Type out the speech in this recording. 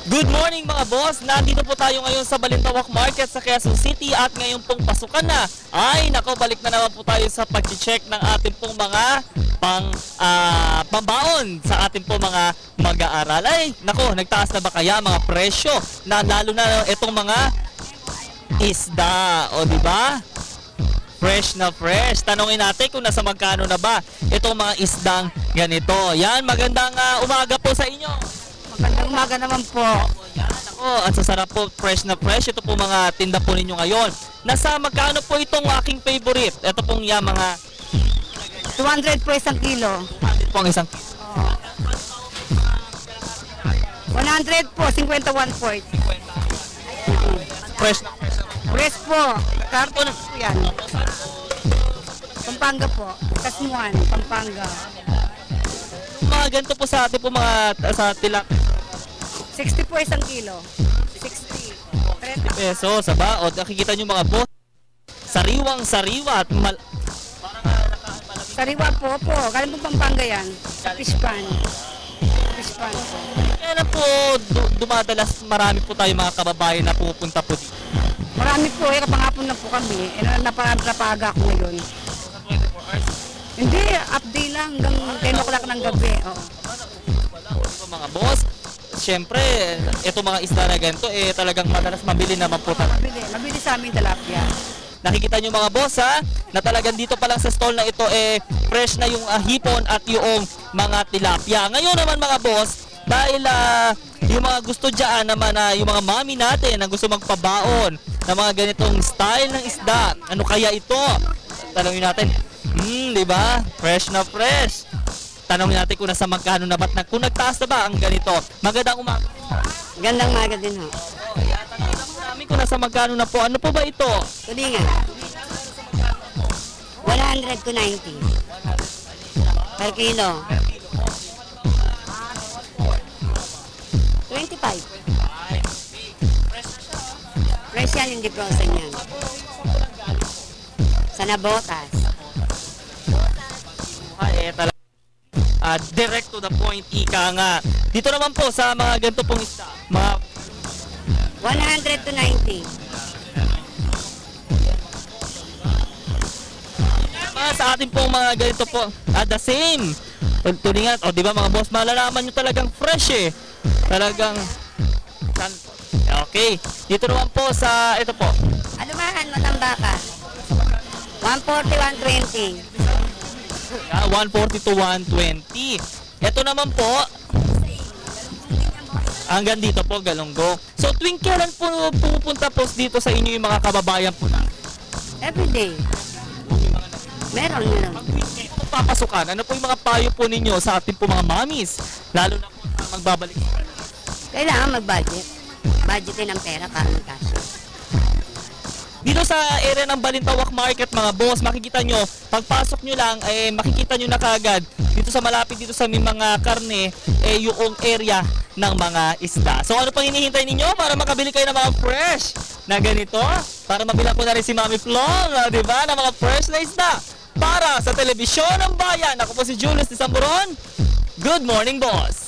Good morning mga boss! Nandito po tayo ngayon sa Balintawak Market sa Quezon City at ngayon pong pasukan na. Ay nako, balik na naman po tayo sa pag-check ng ating pong mga pambaon sa ating pong mga mag-aaral. Ay nako, nagtaas na ba kaya mga presyo na lalo na itong mga isda, o di ba? Fresh na fresh. Tanungin natin kung nasa magkano na ba itong mga isdang ganito. Yan, magandang umaga po sa inyo. Magandang umaga naman po. Yan, ako, at sasarap po, fresh na fresh. Ito po mga tinda po ninyo ngayon. Nasa magkano po itong aking favorite? Ito pong mga 200 po isang kilo. ito pong isang Oh. 100 po, 51 po. fresh na fresh. Press po. Karton po yan. Pampanga po. Kasmuan, Pampanga. Mga ganito po sa atin po mga sa tilak 60 po isang kilo. 60. 30. pesos sa baod. Nakikita nyo mga boss. Sariwang sariwa at Sariwa po po. Galing po Pampanga yan. Sa Fishpan. Fishpan po. kaya na po dumadalas marami po tayo mga kababayan na pupunta po dito. Marami po. Kapangapon na po kami. Napaga ako ngayon. Hindi, update lang hanggang 10 o'clock ng gabi. Oo. So, mga boss, syempre, ito mga isda na ganito, talagang madalas mabili naman po talaga. Mabili sa amin tilapia. Nakikita nyo mga boss ha, na talagang dito pa lang sa stall na ito, fresh na yung hipon at yung mga tilapia. Ngayon naman mga boss, dahil yung mga gusto dyan naman, yung mga mami natin na gusto magpabaon ng mga ganitong style ng isda, ano kaya ito? Tanongin natin, di ba? Fresh na fresh. Tanongin natin kung nasa magkano na kung nagtaas na ba ang ganito. Magandang umaga. Gandang maga din ho. Tanongin namin kung nasa magkano na po. Ano po ba ito? Tulingan. 100 to 90 per kilo. 25. Fresh yan, hindi frozen yan. Sa Nabotas. Talaga. Direct to the point, ika nga. Dito naman po sa mga ganito pong isda. Mga 100 to 90. sa atin pong mga ganito po, the same. Tulingan, di ba mga boss, malalaman nyo talagang fresh Talagang, okay. Dito naman po sa, ito po. Alumahan, Matambaka. 140, 120. 140 to 120. Ito naman po, hanggang dito po, Galunggo. So, tuwing kailan po pupunta po dito sa inyo yung mga kababayan po na? Everyday. Meron. Kung papasukan, ano po yung mga payo po ninyo sa ating po mga mamis? Lalo na po sa magbabalik. Kailangan mag-budget. Budgetin ang pera para magkasya. Dito sa area ng Balintawak Market mga boss, makikita nyo, pagpasok nyo lang, makikita nyo na kagad dito sa malapit dito sa may mga karne, yung area ng mga isda. So ano pang hinihintay ninyo para makabili kayo ng mga fresh na ganito? Para mabilang ko na rin si Mami Flong, di ba, ng mga fresh na isda. Para sa Telebisyon ng Bayan, ako po si Julius de Samburon. Good morning, boss!